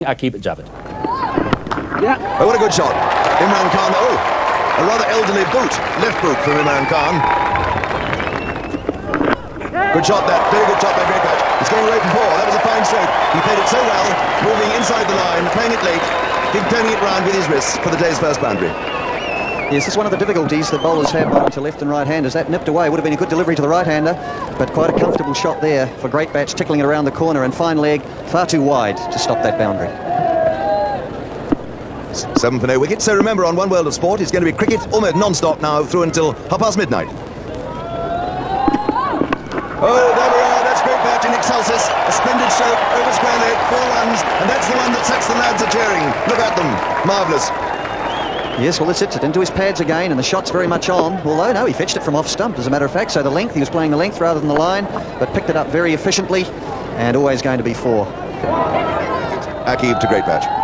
Akib Javid. Yeah. Oh, what a good shot. Imran Khan, a rather elderly boot. Left boot from Imran Khan. Good shot that. Very good shot by Great Patch. It's going away from 4. That was a fine stroke. He played it so well, moving inside the line, playing it late, turning it round with his wrists for the day's first boundary. Yes, this is one of the difficulties that bowlers have bowling to left and right handers. That nipped away would have been a good delivery to the right hander, but quite a comfortable shot there for Great Batch, tickling it around the corner, and fine leg far too wide to stop that boundary. 7 for no wicket. So remember, on One World of Sport, it's going to be cricket almost non-stop now through until midnight. Oh, there we are. That's Great Batch in excelsis. A splendid stroke over square leg, 4 runs, and that's the one that sets the lads a cheering. Look at them. Marvellous. Yes, well, that's it. Into his pads again, and the shot's very much on. Although, no, he fetched it from off stump, as a matter of fact. So the length, he was playing the length rather than the line, but picked it up very efficiently, and always going to be 4. Akib to Great Batch. Isn't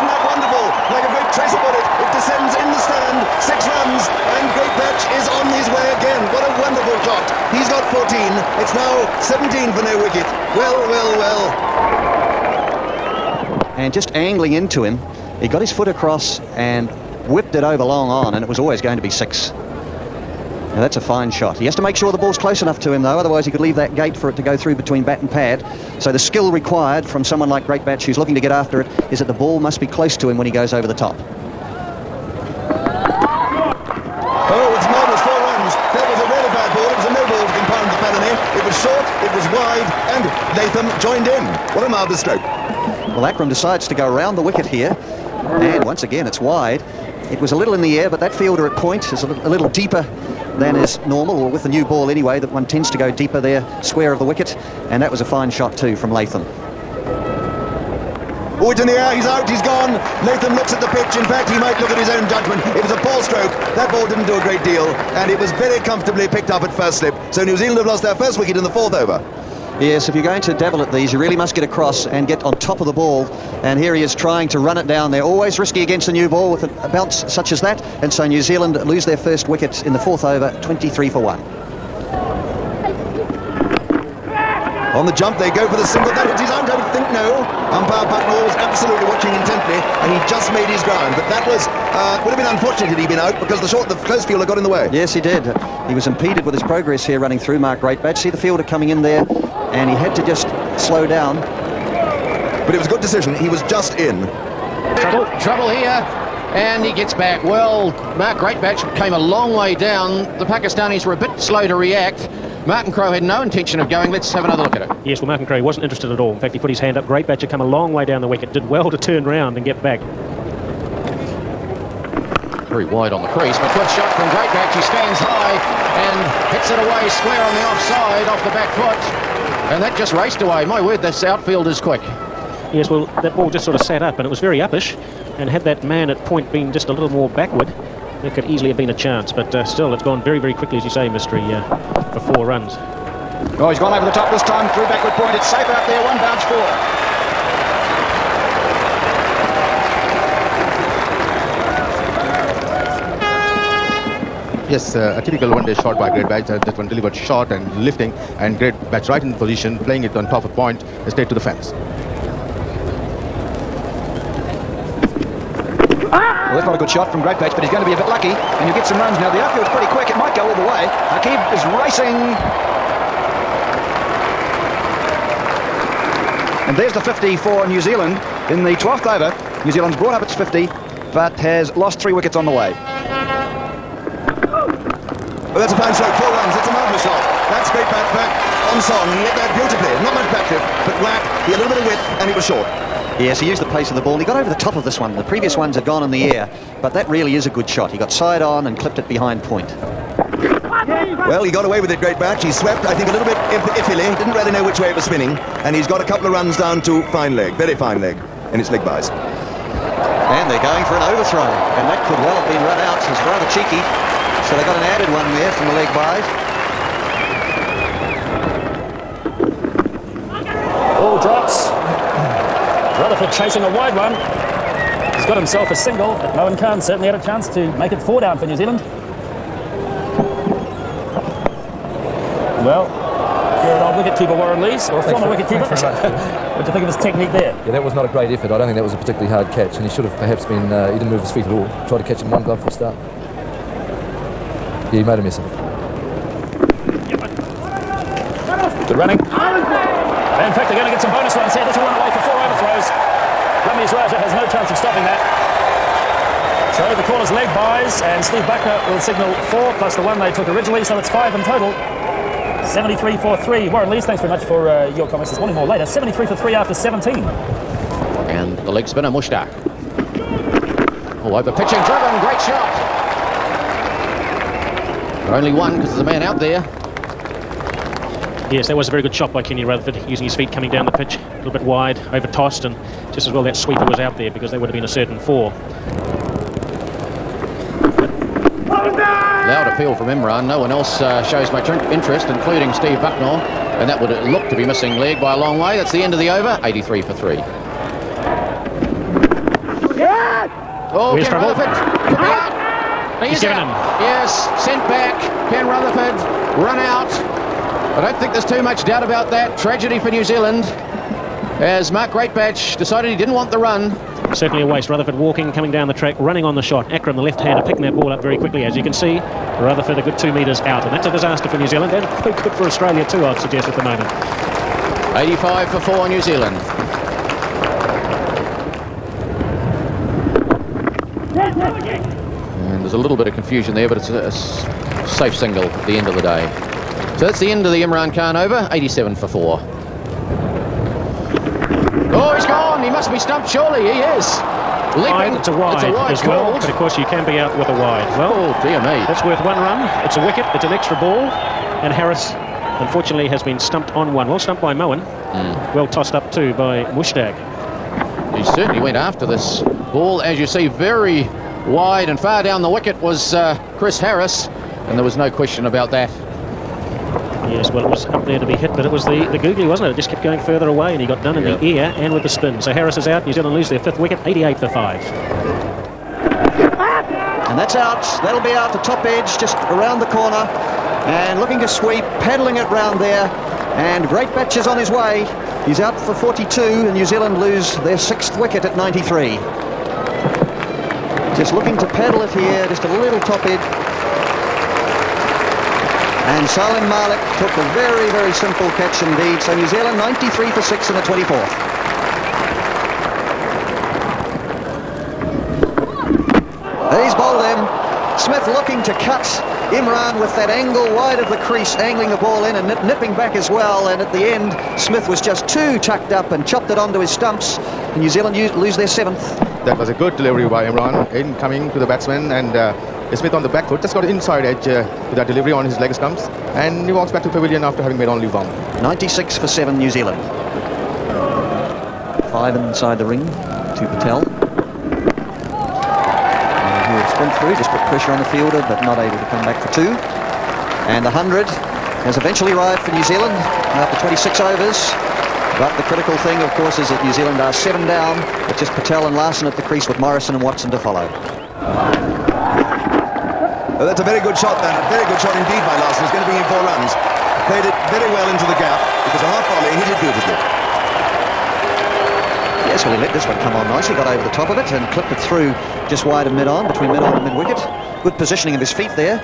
that wonderful? Like a great tracer bullet, it descends in the stand. 6 runs, and Great Batch is on his way again. What a wonderful shot. He's got 14. It's now 17 for no wicket. Well, well, well. And just angling into him, he got his foot across and whipped it over long on, and it was always going to be 6. Now that's a fine shot. He has to make sure the ball's close enough to him, though, otherwise he could leave that gate for it to go through between bat and pad. So the skill required from someone like Great Batch, who's looking to get after it, is that the ball must be close to him when he goes over the top. Oh, it's marvellous, 4 runs. That was a really bad ball. It was a no ball to compound the felony. It was short, it was wide, and Latham joined in. What a marvellous stroke. Well, Akram decides to go around the wicket here, and once again it's wide. It was a little in the air, but that fielder at point is a little deeper than is normal, or with the new ball anyway, that one tends to go deeper there, square of the wicket, and that was a fine shot too from Latham. Oh, it's in the air, he's out, he's gone. Latham looks at the pitch. In fact, he might look at his own judgment. It was a poor stroke. That ball didn't do a great deal, and it was very comfortably picked up at first slip. So New Zealand have lost their first wicket in the 4th over. Yes, if you're going to dabble at these, you really must get across and get on top of the ball. And here he is trying to run it down. They're always risky against a new ball with a bounce such as that. And so New Zealand lose their first wicket in the 4th over, 23 for 1. On the jump, they go for the single. That hits his out, I would think no. Umpire Bucknell was absolutely watching intently, and he just made his ground. But that was would have been unfortunate had he been out, because the close fielder got in the way. Yes, he did. He was impeded with his progress here running through Mark Great Batch. See the fielder coming in there, and he had to just slow down. But it was a good decision. He was just in. Trouble here, and he gets back. Well, Mark Great Batch came a long way down. The Pakistanis were a bit slow to react. Martin Crowe had no intention of going. Let's have another look at it. Yes, well, Martin Crowe wasn't interested at all. In fact, he put his hand up. Great Batch had come a long way down the wicket. Did well to turn round and get back. Very wide on the crease, but good shot from Great Batch. He stands high and hits it away square on the offside, off the back foot. And that just raced away. My word, this outfield is quick. Yes, well, that ball just sort of sat up, and it was very uppish. And had that man at point been just a little more backward, there could easily have been a chance. But still, it's gone very, very quickly, as you say, Mystery, for 4 runs. Oh, he's gone over the top this time, through backward point. It's safe out there, 1 bounce 4. Yes, a typical one-day shot by Great Batch. That one delivered short and lifting, and Great Batch right in the position, playing it on top of point, straight to the fence. Well, that's not a good shot from Great Batch, but he's going to be a bit lucky, and you get some runs now. The outfield's pretty quick. It might go all the way. Akib is racing. And there's the 50 for New Zealand in the 12th over. New Zealand's brought up its 50, but has lost 3 wickets on the way. Well, that's a fine stroke, 4 runs. That's a marvellous shot. That's Great Batch back on song, and he hit that beautifully. Not much back shift, but whack. He had a little bit of width, and it was short. Yes, he used the pace of the ball. He got over the top of this one. The previous ones had gone in the air, but that really is a good shot. He got side on and clipped it behind point. Well, he got away with it, Great Batch. He swept, I think, a little bit iffily. Didn't really know which way it was spinning, and he's got a couple of runs down to fine leg, very fine leg, in its leg byes. And they're going for an overthrow, and that could well have been run out. It's rather cheeky. So they got an added one there from the leg byes. Ball drops. Rutherford chasing a wide one. He's got himself a single, but Imran Khan certainly had a chance to make it 4 down for New Zealand. Well, here at old wicket wicketkeeper Warren Lees, or a former wicketkeeper. What do you think of his technique there? Yeah, that was not a great effort. I don't think that was a particularly hard catch, and he should have perhaps been. He didn't move his feet at all. Tried to catch it in one glove for a start. Yeah, he made a mess of it. Good running. And in fact, they're going to get some bonus runs here. This will run away for 4 overthrows. Ramesh Raja has no chance of stopping that. So the caller's leg buys, and Steve Buckner will signal 4 plus the 1 they took originally, so it's 5 in total. 73 for 3. Warren Lees, thanks very much for your comments this morning. More later. 73 for 3 after 17. And the leg spinner, Mushtaq. Oh, over pitching, driven, great shot. Only one because there's a man out there. Yes, that was a very good shot by Kenny Rutherford, using his feet coming down the pitch, a little bit wide, over tossed, and just as well that sweeper was out there because they would have been a certain 4. Loud appeal from Imran. No one else shows much interest, including Steve Bucknor, and that would look to be missing leg by a long way. That's the end of the over. 83 for 3. Oh, Where's Ken trouble? Rutherford could be out. He's given him. Yes, sent back. Ken Rutherford run out. I don't think there's too much doubt about that. Tragedy for New Zealand, as Mark Greatbatch decided he didn't want the run. Certainly a waste. Rutherford walking, coming down the track, running on the shot. Akram, the left-hander, picking that ball up very quickly. As you can see, Rutherford a good 2 metres out, and that's a disaster for New Zealand, and good for Australia too, I'd suggest, at the moment. 85 for 4 New Zealand. And there's a little bit of confusion there, but it's a safe single at the end of the day. So that's the end of the Imran Khan over. 87 for 4. Oh, he's gone. He must be stumped, surely. He is. Leaping. It's a wide as well, but of course you can be out with a wide. Well, oh, dear me. That's worth 1 run. It's a wicket. It's an extra ball. And Harris, unfortunately, has been stumped on 1. Well stumped by Moen. Well tossed up too by Mushtaq. He certainly went after this ball. As you see, very wide and far down the wicket was Chris Harris. And there was no question about that. Yes, well, it was up there to be hit, but it was the googly, wasn't it? It just kept going further away, and he got done in the ear and with the spin. So Harris is out. New Zealand lose their 5th wicket, 88 for 5. And that's out. That'll be out the top edge, just around the corner. And looking to sweep, paddling it round there. And Greatbatch is on his way. He's out for 42, and New Zealand lose their 6th wicket at 93. Just looking to paddle it here, just a little top edge. And Salim Malik took a very, very simple catch indeed. So New Zealand 93 for 6 in the 24th. He's bowled him. Smith looking to cut Imran with that angle wide of the crease, angling the ball in and nipping back as well. And at the end, Smith was just too tucked up and chopped it onto his stumps. And New Zealand lose their 7th. That was a good delivery by Imran in coming to the batsman, and Smith on the back foot just got inside edge with that delivery on his leg stumps, and he walks back to pavilion after having made only 1. 96 for 7 New Zealand. 5 inside the ring to Patel. And he'll sprint through, just put pressure on the fielder, but not able to come back for 2. And the 100 has eventually arrived for New Zealand after 26 overs. But the critical thing, of course, is that New Zealand are 7 down, with just Patel and Larson at the crease with Morrison and Watson to follow. Well, that's a very good shot, then. A very good shot indeed by Larson. He's going to bring in 4 runs. Played it very well into the gap. It was a half volley. He hit it beautifully. Yes, well, he let this one come on nicely, got over the top of it and clipped it through just wide of mid-on, between mid-on and mid-wicket. Good positioning of his feet there.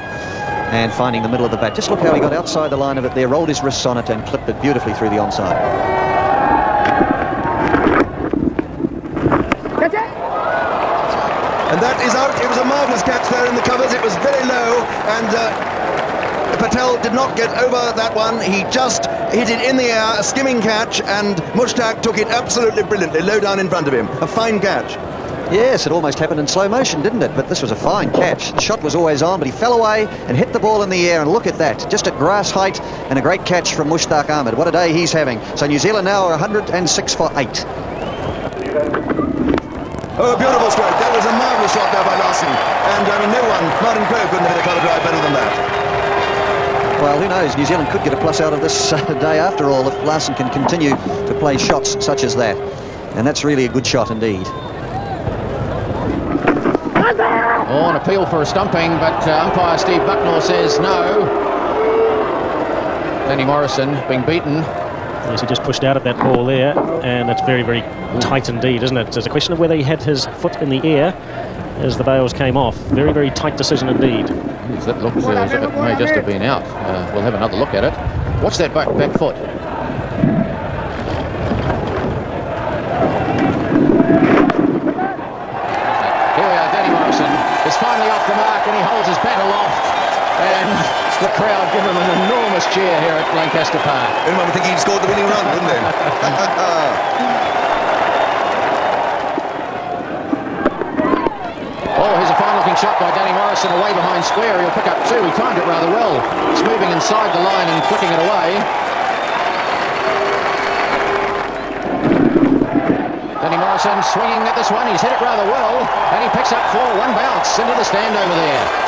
And finding the middle of the bat. Just look how he got outside the line of it there, rolled his wrists on it and clipped it beautifully through the onside. And that is out. It was a marvellous catch there in the covers. It was very low, and Patel did not get over that one. He just hit it in the air, a skimming catch, and Mushtaq took it absolutely brilliantly, low down in front of him. A fine catch. Yes, it almost happened in slow motion, didn't it? But this was a fine catch. The shot was always on, but he fell away and hit the ball in the air, and look at that, just at grass height, and a great catch from Mushtaq Ahmed. What a day he's having. So New Zealand now are 106 for 8. Oh, a beautiful stroke. That was a marvellous shot there by Larson. And I mean, no one, Martin Crowe, couldn't have hit a cover drive better than that. Well, who knows? New Zealand could get a plus out of this day after all if Larson can continue to play shots such as that. And that's really a good shot indeed. Oh, an appeal for a stumping, but umpire Steve Bucknor says no. Danny Morrison being beaten Yes, he just pushed out at that ball there, and it's very, very tight indeed, isn't it? It's a question of whether he had his foot in the air as the bails came off. Very, very tight decision indeed. Yes, that looks as if it may just have been out. We'll have another look at it. Watch that back foot. Here we are, Danny Morrison is finally off the mark, and he holds his bat aloft, and the crowd give him an enormous cheer here at Lancaster Park. Anyone would think he'd scored the winning run, wouldn't they? Oh, here's a fine-looking shot by Danny Morrison away behind square. He'll pick up two. He timed it rather well. It's moving inside the line and flicking it away. Danny Morrison swinging at this one. He's hit it rather well, and he picks up four. One bounce into the stand over there.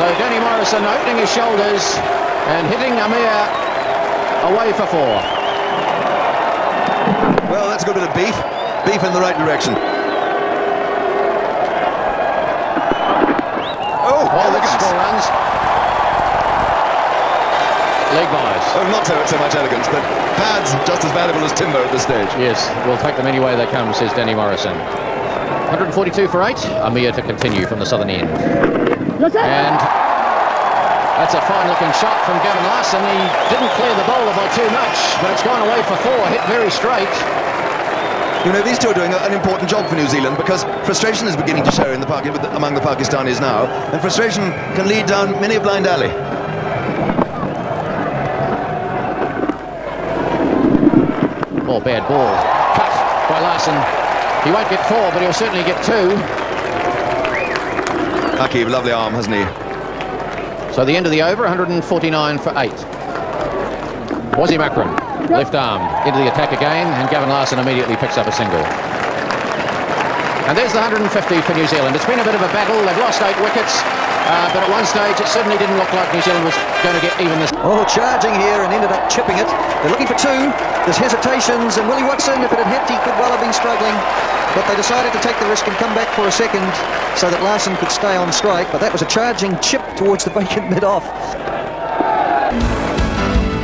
So Danny Morrison opening his shoulders and hitting Amir away for four. Well, that's a good bit of beef. Beef in the right direction. Oh, that's 4 runs. Leg byes. Oh, not so much elegance, but pads just as valuable as timber at this stage. Yes, we'll take them any way they come, says Danny Morrison. 142 for 8. Amir to continue from the southern end. And that's a fine-looking shot from Gavin Larson. He didn't clear the bowler by too much, but it's gone away for 4. Hit very straight. You know, these two are doing an important job for New Zealand because frustration is beginning to show in the among the Pakistanis now, and frustration can lead down many a blind alley. Oh, bad ball. Cut by Larson. He won't get 4, but he'll certainly get 2. Akib, lovely arm, hasn't he? So the end of the over, 149 for 8. Wazim Akram, left arm, into the attack again, and Gavin Larson immediately picks up a single. And there's the 150 for New Zealand. It's been a bit of a battle. They've lost 8 wickets, but at one stage it certainly didn't look like New Zealand was going to get even this. Oh, charging here and ended up chipping it. They're looking for 2. There's hesitations, and Willie Watson, if it had hit, he could well have been struggling. But they decided to take the risk and come back for a second so that Larson could stay on strike. But that was a charging chip towards the vacant mid-off.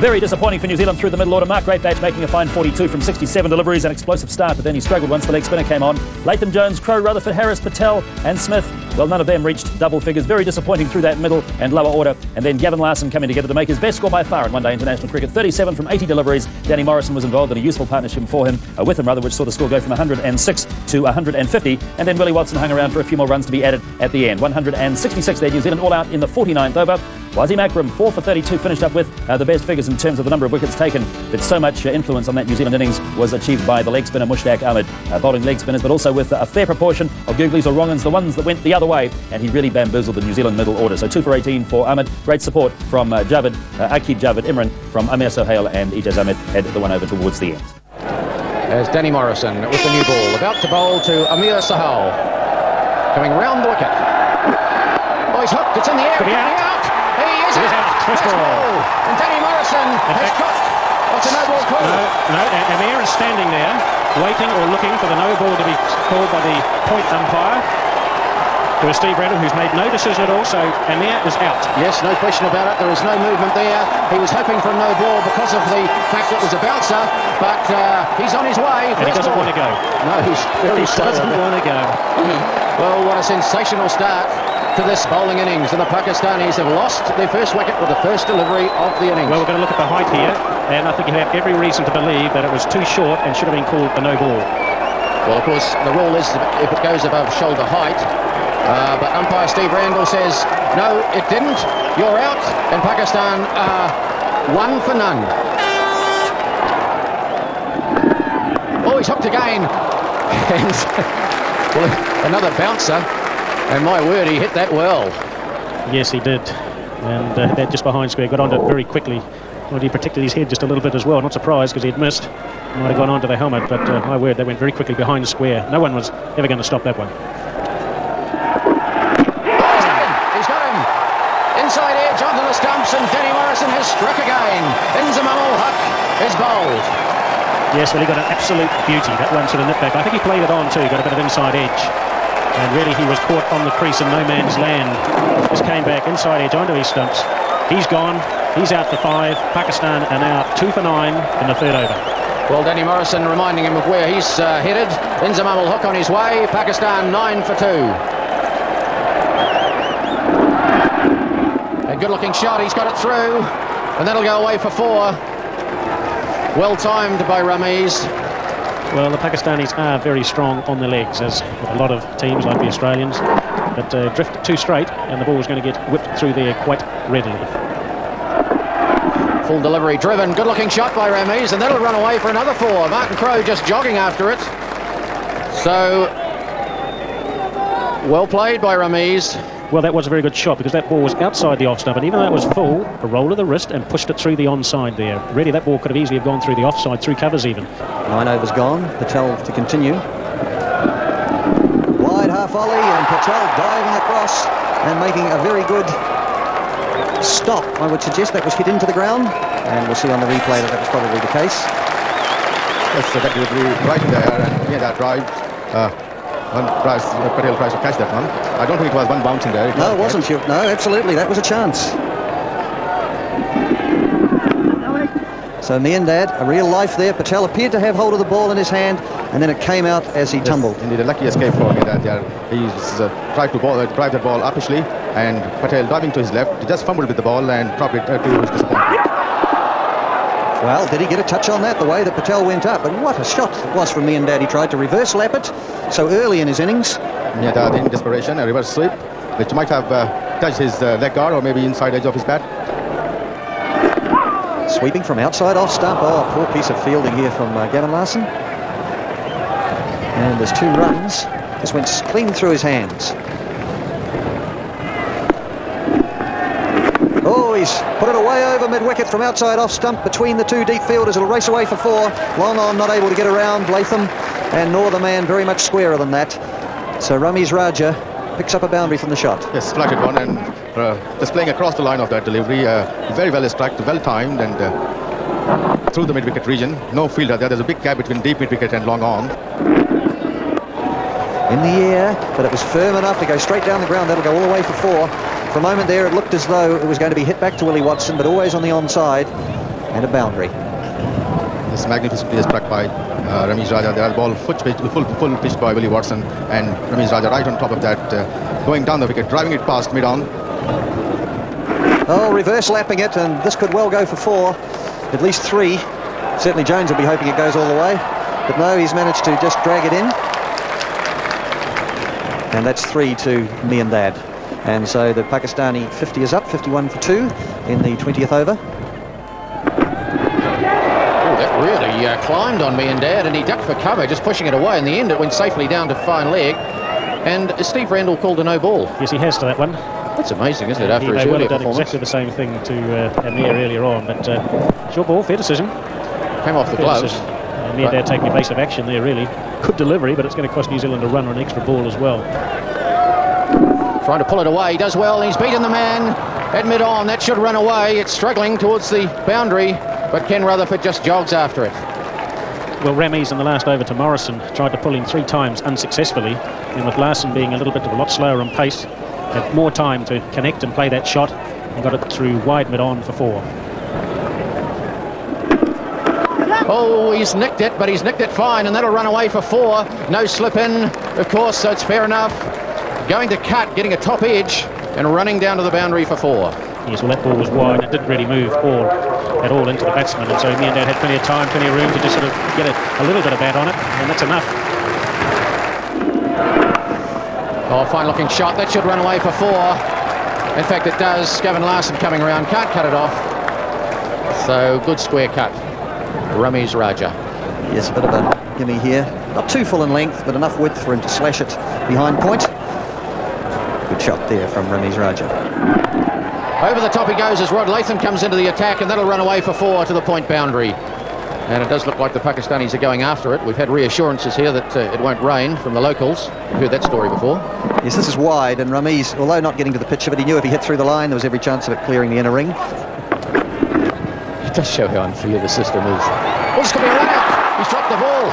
Very disappointing for New Zealand through the middle order. Mark Greatbatch making a fine 42 from 67 deliveries, an explosive start, but then he struggled once the leg spinner came on. Latham Jones, Crowe, Rutherford, Harris, Patel and Smith, well, none of them reached double figures. Very disappointing through that middle and lower order. And then Gavin Larson coming together to make his best score by far in one-day international cricket. 37 from 80 deliveries. Danny Morrison was involved in a useful partnership with him, which saw the score go from 106 to 150. And then Willie Watson hung around for a few more runs to be added at the end. 166 there, New Zealand all out in the 49th over. Wazim Akram, 4 for 32, finished up with the best figures in terms of the number of wickets taken. But so much influence on that New Zealand innings was achieved by the leg spinner Mushtaq Ahmed, bowling leg spinners, but also with a fair proportion of googlies or wrong-uns, the ones that went the other way, and he really bamboozled the New Zealand middle order. So 2 for 18 for Ahmed. Great support from Akib Javed, Imran from Amir Sohail, and Ijaz Ahmed had the one over towards the end. As Danny Morrison with the new ball, about to bowl to Amir Sohail, coming round the wicket. Oh, he's hooked, it's in the air. Could be out. He is out. First ball. And Danny Morrison has got. What's a no ball call? No, Amir is standing there, waiting or looking for the no ball to be called by the point umpire. There was Steve Randall, who's made no decision at all, so Amir is out. Yes, no question about it. There is no movement there. He was hoping for a no ball because of the fact that it was a bouncer, but he's on his way. And he doesn't want to go. No, he's very slow. He doesn't want to go. Well, what a sensational start to this bowling innings, and the Pakistanis have lost their first wicket with the first delivery of the innings. Well, we're going to look at the height here, and I think you have every reason to believe that it was too short and should have been called a no ball. Well, of course, the rule is if it goes above shoulder height, but umpire Steve Randall says, no, it didn't, you're out, and Pakistan are 1 for none. Oh, he's hooked again. And well, another bouncer, and my word, he hit that well. Yes, he did. And that just behind square, got onto it very quickly. Well, he protected his head just a little bit as well. Not surprised because he'd missed. Might have gone onto the helmet, but my word, they went very quickly behind square. No one was ever going to stop that one. He's got him. Inside edge onto the stumps, and Danny Morrison has struck again. Inzamam ul Haq is bowled. Yes, well, he got an absolute beauty. That one sort of nipped back. I think he played it on too, got a bit of inside edge. And really, he was caught on the crease in no man's land. Just came back inside edge onto his stumps. He's gone. He's out for 5. Pakistan are now 2 for 9 in the third over. Well, Danny Morrison reminding him of where he's headed. Inzamam will hook on his way. Pakistan 9 for 2. A good-looking shot. He's got it through, and that'll go away for 4. Well timed by Ramiz. Well, the Pakistanis are very strong on their legs, as a lot of teams like the Australians, but drift too straight, and the ball is going to get whipped through there quite readily. Full delivery driven, good looking shot by Ramiz, and that'll run away for another 4. Martin Crowe just jogging after it. So, well played by Ramiz. Well, that was a very good shot, because that ball was outside the off stump, and even though it was full, a roll of the wrist and pushed it through the onside there. Really, that ball could have easily have gone through the offside, through covers even. 9 overs gone. Patel to continue. Wide half volley, and Patel diving across and making a very good stop. I would suggest that was hit into the ground, and we'll see on the replay that was probably the case. Yes, so that would be right there, and yeah, that drive. Patel tries to catch that one. I don't think it was one bouncing there. No, it wasn't. No, absolutely, that was a chance. So Miandad, a real life there. Patel appeared to have hold of the ball in his hand, and then it came out as he tumbled. Indeed, a lucky escape for Miandad there. He's tried to drive that ball uppishly, and Patel diving to his left. He just fumbled with the ball and dropped it to his disappointment. Well, did he get a touch on that, the way that Patel went up? But what a shot it was from Miandad. He tried to reverse lap it so early in his innings. Miandad in desperation, a reverse sweep, which might have touched his leg guard or maybe inside edge of his bat. Sweeping from outside off stump. Oh, poor piece of fielding here from Gavin Larson. And there's 2 runs. Just went clean through his hands. Oh, he's put it away over mid-wicket from outside off stump between the 2 deep fielders. It'll race away for 4. Long on, not able to get around Latham, and Northerman very much squarer than that. So Ramiz Raja picks up a boundary from the shot. Yes, flatted one, and just playing across the line of that delivery. Very well struck, well timed, and through the mid-wicket region. No fielder there. There's a big gap between deep mid-wicket and long on. In the air, but it was firm enough to go straight down the ground. That'll go all the way for 4. For a moment there, it looked as though it was going to be hit back to Willie Watson, but always on the onside, and a boundary. This magnificently struck by Ramiz Raja. The ball full pitched by Willie Watson, and Ramiz Raja right on top of that, going down the wicket, driving it past mid-on. Oh, reverse lapping it, and this could well go for 4, at least 3. Certainly Jones will be hoping it goes all the way, but no, he's managed to just drag it in. And that's 3 to Miandad. And so the Pakistani 50 is up, 51 for 2 in the 20th over. Oh, that really climbed on Miandad, and he ducked for cover, just pushing it away. In the end, it went safely down to fine leg. And Steve Randall called a no ball. Yes, he has to that one. That's amazing, isn't it, after his earlier earlier done performance? exactly the same thing to Amir earlier on, but short ball, fair decision. Came off the Fair gloves. decision. Miandad taking evasive action there, really. Good delivery, but it's going to cost New Zealand a run or an extra ball as well. Trying to pull it away, he does well, he's beaten the man at mid-on. That should run away. It's struggling towards the boundary, but Ken Rutherford just jogs after it. Well, Ramiz in the last over to Morrison tried to pull him 3 times unsuccessfully, and with Larson being a lot slower on pace, had more time to connect and play that shot, and got it through wide mid-on for 4. Oh, he's nicked it, but he's nicked it fine, and that'll run away for 4. No slip in, of course, so it's fair enough. Going to cut, getting a top edge, and running down to the boundary for 4. Yes, well, that ball was wide. It didn't really move at all into the batsman, and so Miandad had plenty of time, plenty of room to just sort of get a little bit of bat on it, and that's enough. Oh, fine-looking shot. That should run away for 4. In fact, it does. Gavin Larson coming around, can't cut it off. So, good square cut. Ramiz Raja. Yes, a bit of a gimme here. Not too full in length, but enough width for him to slash it behind point. Good shot there from Ramiz Raja. Over the top he goes as Rod Latham comes into the attack, and that'll run away for 4 to the point boundary. And it does look like the Pakistanis are going after it. We've had reassurances here that it won't rain from the locals. We've heard that story before. Yes, this is wide, and Ramiz, although not getting to the pitch of it, he knew if he hit through the line, there was every chance of it clearing the inner ring. It does show how unfair the system is. Oh, this could be a run-out. He's dropped the ball.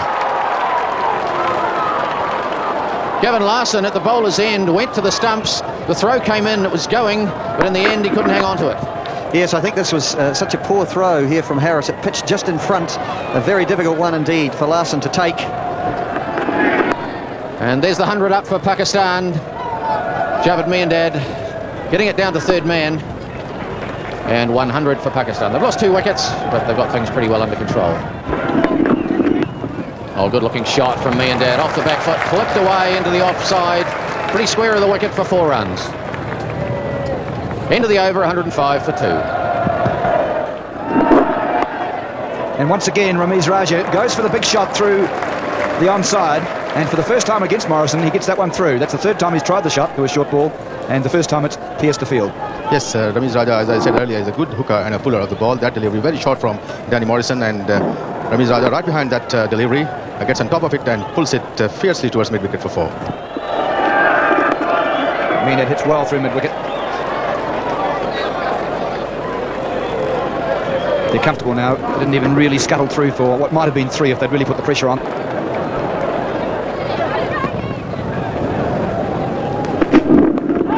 Gavin Larson at the bowler's end went to the stumps. The throw came in, it was going, but in the end he couldn't hang on to it. Yes, I think this was such a poor throw here from Harris. It pitched just in front. A very difficult one indeed for Larson to take. And there's the 100 up for Pakistan. Javed Miandad getting it down to third man. And 100 for Pakistan. They've lost 2 wickets, but they've got things pretty well under control. Oh, good-looking shot from Miandad. Off the back foot, clipped away into the offside. Pretty square of the wicket for 4 runs. Into the over, 105 for 2. And once again, Ramiz Raja goes for the big shot through the onside. And for the first time against Morrison, he gets that one through. That's the 3rd time he's tried the shot to a short ball, and the first time it's pierced the field. Yes, Ramiz Raja, as I said earlier, is a good hooker and a puller of the ball. That delivery very short from Danny Morrison, and Ramiz Raja right behind that delivery gets on top of it and pulls it fiercely towards mid-wicket for 4. It hits well through mid-wicket. They're comfortable now. They didn't even really scuttle through for what might have been 3 if they'd really put the pressure on.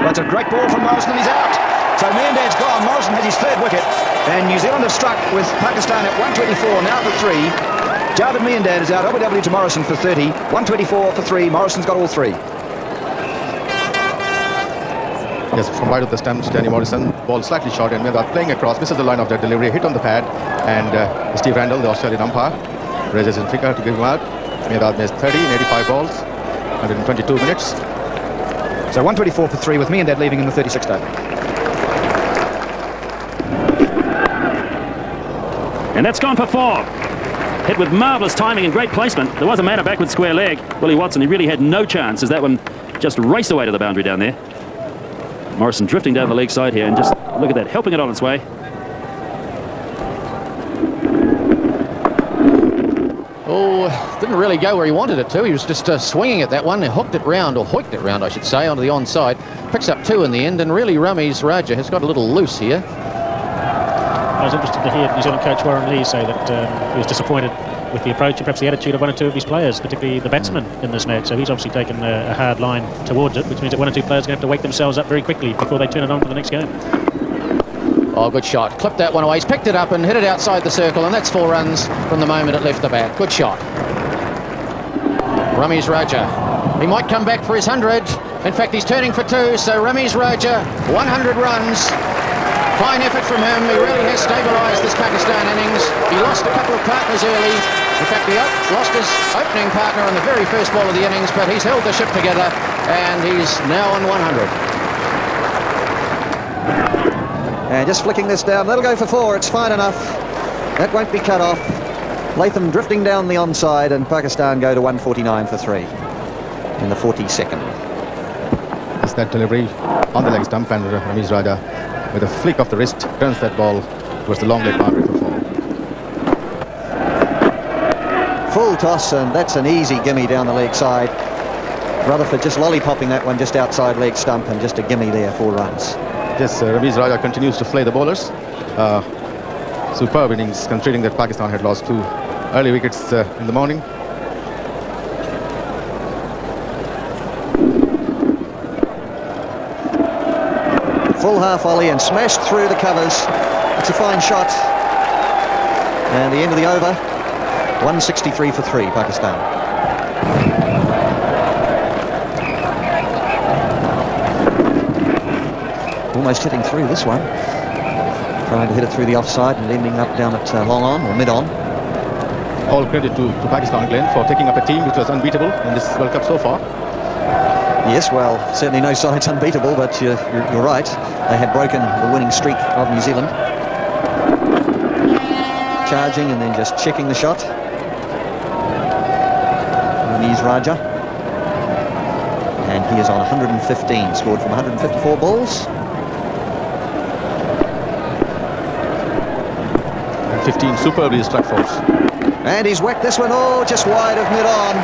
That's a great ball from Morrison, and he's out. So Miandad's gone. Morrison has his 3rd wicket, and New Zealand have struck with Pakistan at 124, now for 3. Javed Miandad is out. OBW to Morrison for 30. 124 for 3. Morrison's got all 3. Yes, from wide of the stumps, Danny Morrison, ball slightly short, and Miandad playing across, misses the line of that delivery, hit on the pad, and Steve Randall, the Australian umpire, raises his finger to give him out. Miandad missed 30 in 85 balls, 122 minutes. So 124 for 3 with Miandad leaving in the 36th over. And that's gone for 4. Hit with marvellous timing and great placement. There was a man at backward square leg. Willie Watson, he really had no chance as that one just raced away to the boundary down there. Morrison drifting down the leg side here, and just look at that, helping it on its way. Oh, didn't really go where he wanted it to. He was just swinging at that one. He hooked it round, or hoiked it round, I should say, onto the onside. Picks up 2 in the end, and really Ramiz Raja has got a little loose here. I was interested to hear New Zealand coach Warren Lee say that he was disappointed with the approach and perhaps the attitude of 1 or 2 of his players, particularly the batsmen in this match. So he's obviously taken a hard line towards it, which means that 1 or 2 players are going to have to wake themselves up very quickly before they turn it on for the next game. Oh, good shot. Clipped that one away. He's picked it up and hit it outside the circle, and that's 4 runs from the moment it left the bat. Good shot. Ramiz Raja. He might come back for his 100. In fact, he's turning for 2, so Ramiz Raja, 100 runs. Fine effort from him. He really has stabilised this Pakistan innings. He lost a couple of partners early. In fact, he lost his opening partner on the very first ball of the innings, but he's held the ship together, and he's now on 100. And just flicking this down, that'll go for 4. It's fine enough. That won't be cut off. Latham drifting down the onside, and Pakistan go to 149 for 3 in the 42nd. It's that delivery on the leg stump, and Ramiz Raja, with a flick of the wrist, turns that ball towards the long leg boundary for 4. Full toss, and that's an easy gimme down the leg side. Rutherford just lollipopping that one just outside leg stump, and just a gimme there, 4 runs. Yes, Ramiz Raja continues to flay the bowlers. Superb innings, considering that Pakistan had lost 2 early wickets in the morning. Full half volley and smashed through the covers. It's a fine shot. And the end of the over, 163 for 3, Pakistan. Almost hitting through this one. Trying to hit it through the offside and ending up down at long on, or mid on. All credit to Pakistan, Glenn, for taking up a team which was unbeatable in this World Cup so far. Yes, well, certainly no side's unbeatable, but you're right. They had broken the winning streak of New Zealand. Charging and then just checking the shot. Ramiz Raja. And he is on 115, scored from 154 balls. And 15 superbly struck force. And he's whacked this one, oh, just wide of mid-on.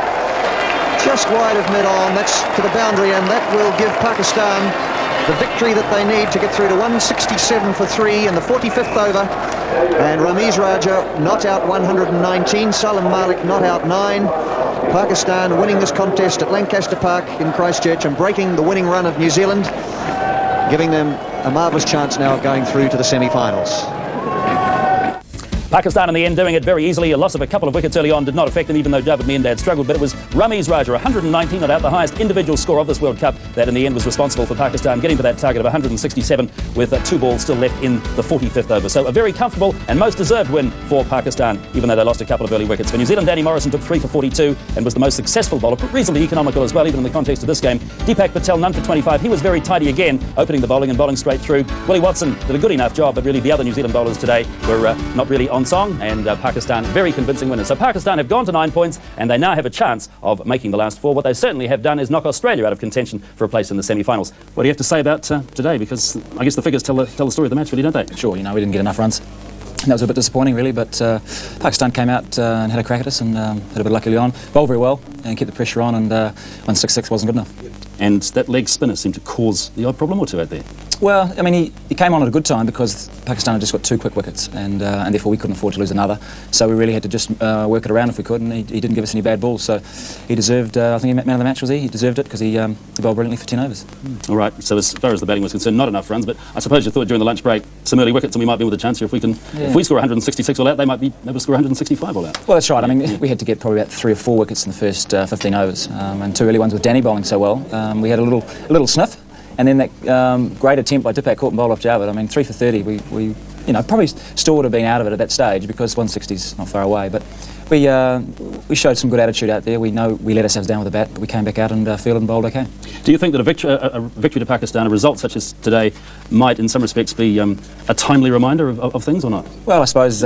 Just wide of mid-on, that's to the boundary, and that will give Pakistan the victory that they need to get through to 167 for 3 in the 45th over. And Ramiz Raja not out 119, Salim Malik not out 9. Pakistan winning this contest at Lancaster Park in Christchurch and breaking the winning run of New Zealand. giving them a marvellous chance now of going through to the semi-finals. Pakistan in the end doing it very easily. A loss of a couple of wickets early on did not affect them, even though David Miandad struggled. But it was Rami's Raja, 119 not out, the highest individual score of this World Cup, that in the end was responsible for Pakistan getting to that target of 167 with 2 balls still left in the 45th over. So a very comfortable and most deserved win for Pakistan, even though they lost a couple of early wickets. For New Zealand, Danny Morrison took 3 for 42 and was the most successful bowler, reasonably economical as well, even in the context of this game. Deepak Patel, none for 25. He was very tidy again, opening the bowling and bowling straight through. Willie Watson did a good enough job, but really the other New Zealand bowlers today were not really on song, and Pakistan, very convincing winners. So Pakistan have gone to 9 points, and they now have a chance of making the last 4. What they certainly have done is knock Australia out of contention for a place in the semi-finals. What do you have to say about today? Because I guess the figures tell the story of the match, really, don't they? Sure, you know, we didn't get enough runs. That was a bit disappointing, really, but Pakistan came out and had a crack at us and had a bit of luck early on. Bowled very well and kept the pressure on, and 166 wasn't good enough. And that leg spinner seemed to cause the odd problem or two out there. Well, I mean, he came on at a good time because Pakistan had just got 2 quick wickets, and therefore we couldn't afford to lose another. So we really had to just work it around if we could, and he didn't give us any bad balls. So he deserved, I think, man of the match was he? He deserved it because he bowled brilliantly for 10 overs. All right, so as far as the batting was concerned, not enough runs, but I suppose you thought during the lunch break some early wickets and we might be with a chance here if we can. Yeah. If we score 166 all out, they might be able to score 165 all out. Well, that's right. I mean, we had to get probably about 3 or 4 wickets in the first 15 overs, and 2 early ones with Danny bowling so well. We had a little sniff. And then that great attempt by Deepak caught and bowled off Javed. I mean, 3 for 30. We probably still would have been out of it at that stage because 160's not far away. But we showed some good attitude out there. We know we let ourselves down with the bat, but we came back out and fielded and bowled okay. Do you think that a victory to Pakistan, a result such as today, might in some respects be a timely reminder of things or not? Well, I suppose.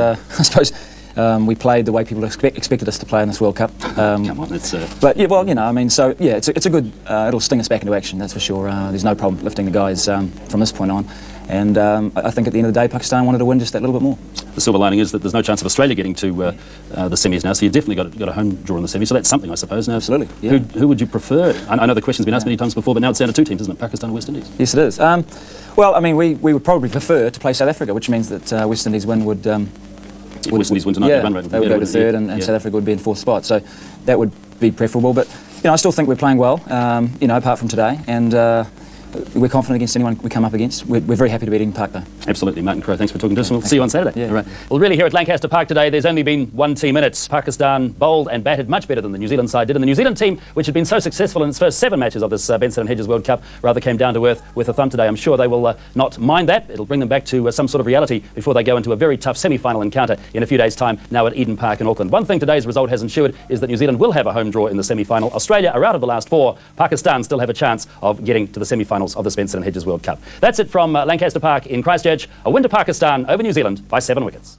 We played the way people expected us to play in this World Cup. Come on, that's... But yeah, well, you know, I mean, so yeah, it's a good. It'll sting us back into action, that's for sure. There's no problem lifting the guys from this point on. And I think at the end of the day, Pakistan wanted to win just that little bit more. The silver lining is that there's no chance of Australia getting to the semis now, so you've definitely got a home draw in the semis, so that's something, I suppose. Now, absolutely. Yeah. Who would you prefer? I know the question's been asked many times before, but now it's down to 2 teams, isn't it? Pakistan and West Indies. Yes, it is. Well, I mean, we would probably prefer to play South Africa, which means that West Indies win would... If West Indies win tonight, the run rate they would go to 3rd, and South Africa would be in 4th spot. So that would be preferable. But I still think we're playing well. Apart from today, and we're confident against anyone we come up against. We're very happy to be at Eden Park, though. Absolutely, Martin Crowe. Thanks for talking to us. We'll see you on Saturday. Yeah. All right. Well, really, here at Lancaster Park today, there's only been 1 team in it. Pakistan bowled and batted much better than the New Zealand side did, and the New Zealand team, which had been so successful in its first 7 matches of this Benson and Hedges World Cup, rather came down to earth with a thump today. I'm sure they will not mind that. It'll bring them back to some sort of reality before they go into a very tough semi-final encounter in a few days' time now at Eden Park in Auckland. One thing today's result has ensured is that New Zealand will have a home draw in the semi-final. Australia are out of the last 4. Pakistan still have a chance of getting to the semi-finals of the Benson and Hedges World Cup. That's it from Lancaster Park in Christchurch. A win to Pakistan over New Zealand by 7 wickets.